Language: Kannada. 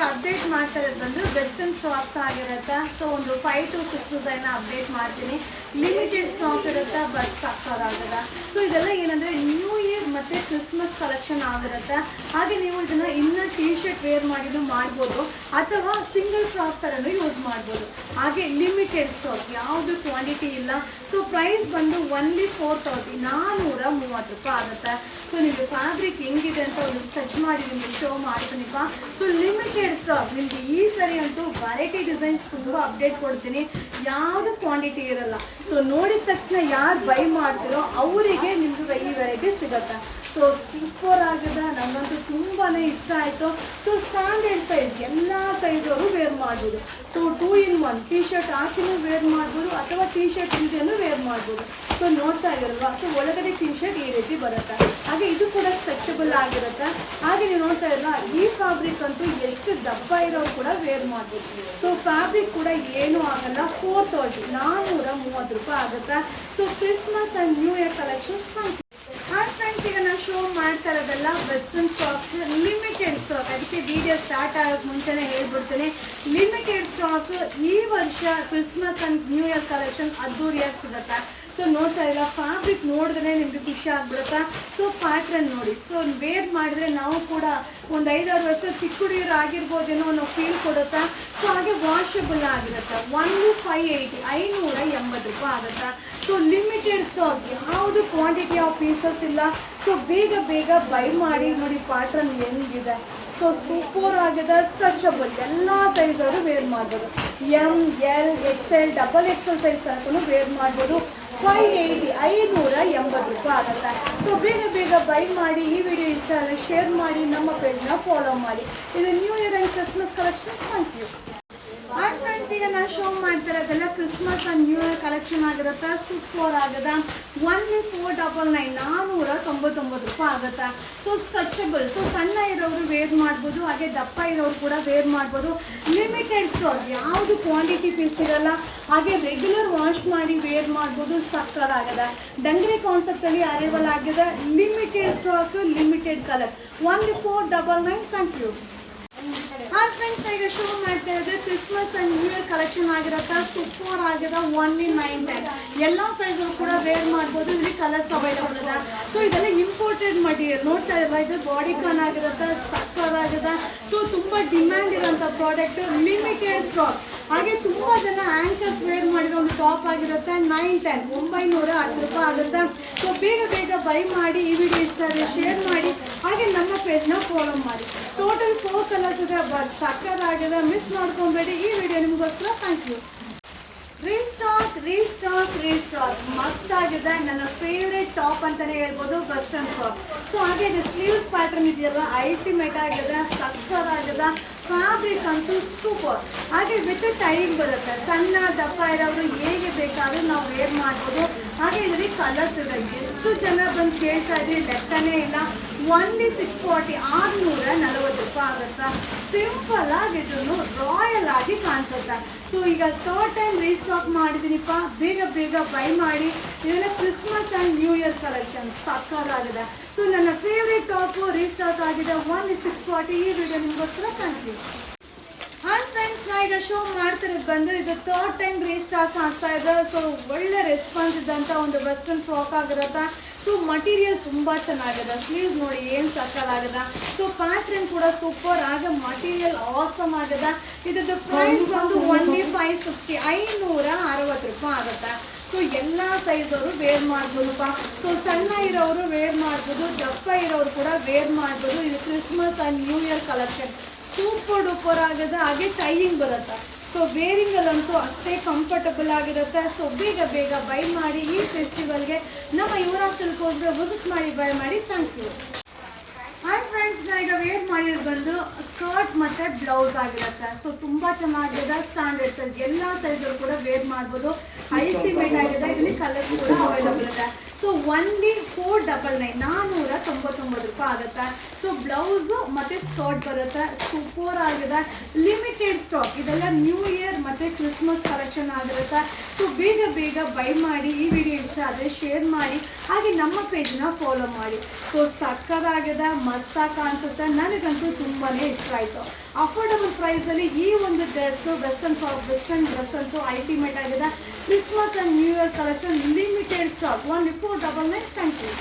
ಅಪ್ಡೇಟ್ ಮಾಡ್ತಾ ಇರೋದು ಬಂದು ವೆಸ್ಟರ್ನ್ ಫ್ರಾಕ್ಸ್ ಆಗಿರುತ್ತೆ. ಸೊ ಒಂದು 5 to 6 ಡಿಸೈನ್ ಅಪ್ಡೇಟ್ ಮಾಡ್ತೀನಿ. ಲಿಮಿಟೆಡ್ ಸ್ಟಾಕ್ ಇರುತ್ತೆ, ಬಟ್ ಸಾಕಾಗಲ್ಲ. ಸೊ ಇದೆಲ್ಲ ಏನಂದರೆ ನ್ಯೂ ಇಯರ್ ಮತ್ತು ಕ್ರಿಸ್ಮಸ್ ಕಲೆಕ್ಷನ್ ಆಗಿರುತ್ತೆ. ಹಾಗೆ ನೀವು ಇದನ್ನು ಇನ್ನೂ ಟೀ ಶರ್ಟ್ ವೇರ್ ಮಾಡಿನೂ ಮಾಡ್ಬೋದು, ಅಥವಾ ಸಿಂಗಲ್ ಫ್ರಾಕ್ ಥರನೂ ಯೂಸ್ ಮಾಡ್ಬೋದು. ಹಾಗೆ ಲಿಮಿಟೆಡ್ ಸ್ಟಾಕ್, ಯಾವುದು ಕ್ವಾಂಟಿಟಿ ಇಲ್ಲ. ಸೊ ಪ್ರೈಸ್ ಬಂದು ಓನ್ಲಿ 430, 430 ರೂಪಾಯಿ ಆಗುತ್ತೆ. ಸೊ ನಿಮಗೆ ಫ್ಯಾಬ್ರಿಕ್ ಹೆಂಗಿದೆ ಅಂತ ಒಂದು ಸ್ಟಚ್ ಮಾಡಿ ನಿಮಗೆ ಶೋ ಮಾಡ್ತೀನಿಪ್ಪ. ಸೊ ಲಿಮಿಟೆಡ್ ಸ್ಟಾಕ್, ನಿಮಗೆ ಈ ಸರಿ ಅಂತೂ ವೆರೈಟಿ ಡಿಸೈನ್ಸ್ ತುಂಬ ಅಪ್ಡೇಟ್ ಕೊಡ್ತೀನಿ, ಯಾವುದು ಕ್ವಾಂಟಿಟಿ ಇರಲ್ಲ. ಸೊ ನೋಡಿದ ತಕ್ಷಣ ಯಾರು ಬೈ ಮಾಡ್ತೀರೋ ಅವರಿಗೆ ನಿಮ್ಗೆ ಈ ವೆರೈಟಿ ಸಿಗುತ್ತೆ. ಸೊ ಸೂಪರ್ ಆಗಿದೆ, ನನಗಂತೂ ತುಂಬಾ ಇಷ್ಟ ಆಯಿತು. ಸೊ ಸ್ಟ್ಯಾಂಡರ್ಡ್ ಸೈಜ್, ಎಲ್ಲ ಸೈಜವರು ವೇರ್ ಮಾಡ್ಬೋದು. ಸೊ 2 in 1 ಟೀ ಶರ್ಟ್ ಹಾಕಿನೂ ವೇರ್ ಮಾಡ್ಬೋದು, ಅಥವಾ ಟೀ ಶರ್ಟ್ ಇಲ್ದೇನೂ ವೇರ್ ಮಾಡ್ಬೋದು. ಸೊ ನೋಡ್ತಾ ಇರಲ್ವಾ, ಸೊ ಒಳಗಡೆ ಟೀ ಶರ್ಟ್ ಈ ರೀತಿ ಬರುತ್ತೆ. ಹಾಗೆ ಇದು ಕೂಡ ಸ್ಟ್ರೆಚಬಲ್ ಆಗಿರುತ್ತೆ. ಹಾಗೆ ನೀವು ನೋಡ್ತಾ ಇರಲ್ಲ, ಈ ಫ್ಯಾಬ್ರಿಕ್ ಅಂತೂ ಎಷ್ಟು ದಪ್ಪ ಇರೋರು ಕೂಡ ವೇರ್ ಮಾಡ್ಬೋದು. ಸೊ ಫ್ಯಾಬ್ರಿಕ್ ಕೂಡ ಏನೂ ಆಗಲ್ಲ. 430, 430 ರೂಪಾಯಿ ಆಗುತ್ತೆ. So Christmas and New year collections ಕಾಣಿಸುತ್ತೆ. ಫ್ರೆಂಡ್ಸ್, ಈಗ ನಾನು ಶೋ ಮಾಡ್ತಾ ಇರೋದೆಲ್ಲ ವೆಸ್ಟರ್ನ್ ಫ್ರಾಕ್ಸ್, ಲಿಮಿಟೆಡ್ ಸ್ಟಾಕ್. ಅದಕ್ಕೆ ವಿಡಿಯೋ ಸ್ಟಾರ್ಟ್ ಆಗೋಕ್ಕೆ ಮುಂಚೆನೇ ಹೇಳ್ಬಿಡ್ತೀನಿ, ಲಿಮಿಟೆಡ್ ಸ್ಟಾಕ್. ಈ ವರ್ಷ Christmas and New Year collection ಅದ್ದೂರಿಯಾಗಿ ಸಿಗುತ್ತೆ. ಸೊ ನೋಡ್ತಾ ಇಲ್ಲ, ಫ್ಯಾಬ್ರಿಕ್ ನೋಡಿದ್ರೆ ನಿಮಗೆ ಖುಷಿ ಆಗ್ಬಿಡುತ್ತೆ. ಸೊ ಪ್ಯಾಟ್ರನ್ ನೋಡಿ, ಸೊ ವೇರ್ ಮಾಡಿದ್ರೆ ನಾವು ಕೂಡ ಒಂದು 5-6 ವರ್ಷ ಚಿಕ್ಕ ಹುಡುಗಿಯರು ಆಗಿರ್ಬೋದೇನೋ ಅನ್ನೋ ಫೀಲ್ ಕೊಡುತ್ತೆ. ಸೊ ಹಾಗೆ ವಾಷಬಲ್ ಆಗಿರುತ್ತೆ. 580, 580 ರೂಪಾಯಿ ಆಗುತ್ತೆ. ಸೊ ಲಿಮಿಟೆಡ್ ಸ್ಟಾಕ್, ಯಾವುದು ಕ್ವಾಂಟಿಟಿ ಆಫ್ ಪೀಸಸ್ ಇಲ್ಲ. ಸೊ ಬೇಗ ಬೇಗ ಬೈ ಮಾಡಿ. ನೋಡಿ ಪ್ಯಾಟ್ರನ್ ಹೆಂಗಿದೆ, ಸೊ ಸೂಪರ್ ಆಗಿದೆ. ಸ್ಟ್ರೆಚಬಲ್, ಎಲ್ಲ ಸೈಜವರು ವೇರ್ ಮಾಡ್ಬೋದು. M, L, XL, XXL size ತನಕ ವೇರ್ ಮಾಡ್ಬೋದು. 580, 580 ರೂಪಾಯಿ ಆಗುತ್ತೆ. ಸೊ ಬೇಗ ಬೇಗ ಬೈ ಮಾಡಿ. ಈ ವಿಡಿಯೋ ಇಷ್ಟ ಆದರೆ ಶೇರ್ ಮಾಡಿ, ನಮ್ಮ ಪೇಜ್ನ ಫಾಲೋ ಮಾಡಿ. ಇದು New Year and Christmas collection. Thank you. And friends, ಈಗ ನಾನು ಶೋ ಮಾಡ್ತಾ ಇರೋದೆಲ್ಲ Christmas and New Year collection ಆಗಿರುತ್ತೆ. ಸೂಪರ್ ಆಗಿದೆ. ಓನ್ಲಿ 499, 499 ರೂಪಾಯಿ ಆಗುತ್ತೆ. ಸೊ ಸ್ಟ್ರೆಚಬಲ್, ಸೊ ಸಣ್ಣ ಇರೋರು ವೇರ್ ಮಾಡ್ಬೋದು, ಹಾಗೆ ದಪ್ಪ ಇರೋರು ಕೂಡ ವೇರ್ ಮಾಡ್ಬೋದು. ಲಿಮಿಟೆಡ್ ಸ್ಟಾಕ್, ಯಾವುದು ಕ್ವಾಂಟಿಟಿ ಪೀಸ್ ಇರಲ್ಲ. ಹಾಗೆ ರೆಗ್ಯುಲರ್ ವಾಶ್ ಮಾಡಿ ವೇರ್ ಮಾಡ್ಬೋದು. ಸಕ್ಕತ್ತಾಗಿದೆ. ಡಂಗ್ರಿ ಕಾನ್ಸೆಪ್ಟಲ್ಲಿ ಅರೈವಲ್ ಆಗಿದೆ. Limited stock, limited colour. Only 499. Thank you. Hi friends, ಈಗ ಶೋ ಮಾಡ್ತಾ ಇರೋದು Christmas and New Year collection ಆಗಿರುತ್ತೆ. ಸೂಪರ್ ಆಗಿದೆ. ಓನ್ಲಿ 910. ಎಲ್ಲ ಸೈಜು ಕೂಡ ವೇರ್ ಮಾಡ್ಬೋದು. ಇಲ್ಲಿ ಕಲರ್ಸ್ ಅವೈಲಬಲ್ ಇದೆ. ಸೊ ಇದೆಲ್ಲ ಇಂಪೋರ್ಟೆಡ್ ಮಟೀರಿಯಲ್. ನೋಡ್ತಾ ಇರುವ ಇದು ಬಾಡಿ ಕಾನ್ ಆಗಿರುತ್ತೆ. ಸಕ್ಕತ್ತಾಗಿದೆ. ಸೊ ತುಂಬ ಡಿಮ್ಯಾಂಡ್ ಇರೋಂಥ ಪ್ರಾಡಕ್ಟ್. Limited stock. ಹಾಗೆ ತುಂಬ ಜನ ಆ್ಯಂಕರ್ಸ್ ವೇರ್ ಮಾಡಿರೋ ಒಂದು ಟಾಪ್ ಆಗಿರುತ್ತೆ. 910, 910 ರೂಪಾಯಿ ಆಗುತ್ತೆ. ಸೊ ಬೇಗ ಬೇಗ ಬೈ ಮಾಡಿ. ಈ ವಿಡಿಯೋ ಇಷ್ಟ ಆದರೆ ಶೇರ್ ಮಾಡಿ, ಹಾಗೆ ನಮ್ಮ ಪೇಜ್ನ ಫಾಲೋ ಮಾಡಿ. ಟೋಟಲ್ 4 ಕಲರ್ಸ್ ಇದೆ, ಬಟ್ ಸಕ್ಕತ್ತಾಗಿದೆ. ಮಿಸ್ ಮಾಡ್ಕೊಬೇಡಿ. ಈ ವಿಡಿಯೋ ನಿಮಗೋಸ್ಕರ. Thank you. Restock, restock, restock. ಮಸ್ತ್ ಆಗಿದೆ. ನನ್ನ ಫೇವ್ರೇಟ್ ಟಾಪ್ ಅಂತಲೇ ಹೇಳ್ಬೋದು, ವೆಸ್ಟರ್ನ್ ಫ್ರಾಕ್. ಸೊ ಹಾಗೆ ಇದು ಸ್ಲೀವ್ಸ್ ಪ್ಯಾಟರ್ನ್ ಇದೆಯಲ್ಲ, ಅಲ್ಟಿಮೇಟ್ ಆಗಿದೆ. ಸಕ್ಕತ್ತಾಗಿದೆ. ಫ್ಯಾಬ್ರಿಕ್ ಅಂತೂ ಸೂಪರ್. ಹಾಗೆ ವಿತ್ ಟೈಮ್ ಬರುತ್ತೆ. ಸಣ್ಣ ದಪ್ಪ ಇರೋರು ಹೇಗೆ ಬೇಕಾದರೂ ನಾವು ವೇರ್ ಮಾಡ್ಬೋದು. ಹಾಗೆ ಇದರಲ್ಲಿ ಕಲರ್ಸ್ ಇದೆ. ಎಷ್ಟು ಜನ ಬಂದು ಕೇಳ್ತಾ ಇದ್ರಿ, ಲೆಕ್ಕನೇ ಇಲ್ಲ. ಓನ್ಲಿ 640, 640 ರೂಪಾಯಿ ಆಗುತ್ತೆ. ಸಿಂಪಲ್ ಆಗಿದ್ರು ರಾಯಲ್ ಆಗಿ ಕಾಣಿಸುತ್ತೆ. ಸೊ ಈಗ 3rd ಟೈಮ್ ರೀಸ್ಟಾಕ್ ಮಾಡಿದ್ದೀನಿಪ್ಪ. ಬೇಗ ಬೇಗ ಬೈ ಮಾಡಿ. ಇದೆಲ್ಲ Christmas and New Year collection. ಸಕ್ಕತ್ತಾಗಿದೆ. ಸೊ ನನ್ನ ಫೇವ್ರೇಟ್ ಟಾಪು ರೀಸ್ಟಾಕ್ ಆಗಿದೆ. ಓನ್ಲಿ 640. ಈ ವಿಡಿಯೋ ನಿಮಗೋಸ್ಕರ. Thank you. ಆ್ಯಂಡ್ ಫ್ರೆಂಡ್ಸ್, ನಾ ಈಗ ಶೋ ಮಾಡ್ತಿರೋದು ಬಂದು ಇದು 3rd ಟೈಮ್ ರೀಸ್ಟಾಕ್ ಆಗ್ತಾ ಇದೆ. ಸೊ ಒಳ್ಳೆ ರೆಸ್ಪಾನ್ಸ್ ಇದ್ದಂಥ ಒಂದು ವೆಸ್ಟರ್ನ್ ಫ್ರಾಕ್ ಆಗಿರುತ್ತೆ. ಸೊ ಮಟೀರಿಯಲ್ ತುಂಬ ಚೆನ್ನಾಗಿದೆ. ಸ್ಲೀವ್ಸ್ ನೋಡಿ ಏನು ಸಕ್ಕತ್ತಾಗಿದೆ. ಸೊ ಪ್ಯಾಟ್ರನ್ ಕೂಡ ಸೂಪರ್ ಆಗ. ಮಟೀರಿಯಲ್ ಆಸಮ್ ಆಗಿದೆ. ಇದ್ರದ್ದು ಪ್ರೈಸ್ ಬಂದು ಓನ್ಲಿ 560, 560 ರೂಪಾಯಿ ಆಗುತ್ತೆ. ಸೊ ಎಲ್ಲ ಸೈಜವರು ವೇರ್ ಮಾಡ್ಬೋದಪ್ಪ. ಸೊ ಸಣ್ಣ ಇರೋರು ವೇರ್ ಮಾಡ್ಬೋದು, ದಪ್ಪ ಇರೋರು ಕೂಡ ವೇರ್ ಮಾಡ್ಬೋದು. ಇದು Christmas and New Year collection. Super duper ಆಗಿದೆ. ಹಾಗೆ ಟೈಯಿಂಗ್ ಬರುತ್ತೆ. ಸೊ ವೇರಿಂಗಲ್ಲಂತೂ ಅಷ್ಟೇ ಕಂಫರ್ಟಬಲ್ ಆಗಿರುತ್ತೆ. ಸೊ ಬೇಗ ಬೇಗ ಬೈ ಮಾಡಿ. ಈ ಫೆಸ್ಟಿವಲ್ಗೆ ನಮ್ಮ ಯುವರಾಜ್ ಸಿಲ್ಕ್ ಹೋದ್ರೆ ವಿಸಿಟ್ ಮಾಡಿ, ಬೈ ಮಾಡಿ. Thank you. ಆ್ಯಂಡ್ ಫ್ರೆಂಡ್ಸ್, ನಾ ಈಗ ವೇರ್ ಮಾಡಿರೋದು ಬಂದು ಸ್ಕರ್ಟ್ ಮತ್ತು ಬ್ಲೌಸ್ ಆಗಿರುತ್ತೆ. ಸೊ ತುಂಬ ಚೆನ್ನಾಗಿದೆ. ಸ್ಟ್ಯಾಂಡರ್ಡ್ ಸೈಜ್, ಎಲ್ಲ ಸೈಜರು ಕೂಡ ವೇರ್ ಮಾಡ್ಬೋದು. ಅಲ್ಟಿಮೇಟ್ ಆಗಿದೆ. ಇದರಲ್ಲಿ ಕಲರ್ಸ್ ಕೂಡ ಅವೈಲಬಲ್ ಇದೆ. ಸೊ ಓನ್ಲಿ 499, 499 ರೂಪಾಯಿ ಆಗುತ್ತೆ. ಸೊ ಬ್ಲೌಸು ಮತ್ತು ಸ್ಕರ್ಟ್ ಬರುತ್ತೆ, ಸೂಪರ್ ಆಗಿದೆ, ಲಿಮಿಟೆಡ್ ಸ್ಟಾಕ್. ಇದೆಲ್ಲ ನ್ಯೂ ಇಯರ್ ಮತ್ತು ಕ್ರಿಸ್ಮಸ್ ಕಲೆಕ್ಷನ್ ಆಗಿರುತ್ತೆ. ಸೊ ಬೇಗ ಬೇಗ ಬೈ ಮಾಡಿ. ಈ ವಿಡಿಯೋ ಇಷ್ಟ ಆದರೆ ಶೇರ್ ಮಾಡಿ, ಹಾಗೆ ನಮ್ಮ ಪೇಜ್ನ ಫಾಲೋ ಮಾಡಿ. ಸೊ ಸಕ್ಕತ್ತಾಗಿದೆ, ಮಸ್ತಾಗಿ ಕಾಣಿಸುತ್ತೆ. ನನಗಂತೂ ತುಂಬಾ ಇಷ್ಟ ಆಯಿತು. ಅಫೋರ್ಡಬಲ್ ಪ್ರೈಸಲ್ಲಿ ಈ ಒಂದು ಡ್ರೆಸ್ಸು ವೆಸ್ಟರ್ನ್ ಡ್ರೆಸ್ ಅಂತೂ ಅಲ್ಟಿಮೇಟ್ ಆಗಿದೆ. Christmas and New Year collection limited stock. 1499. Thank you.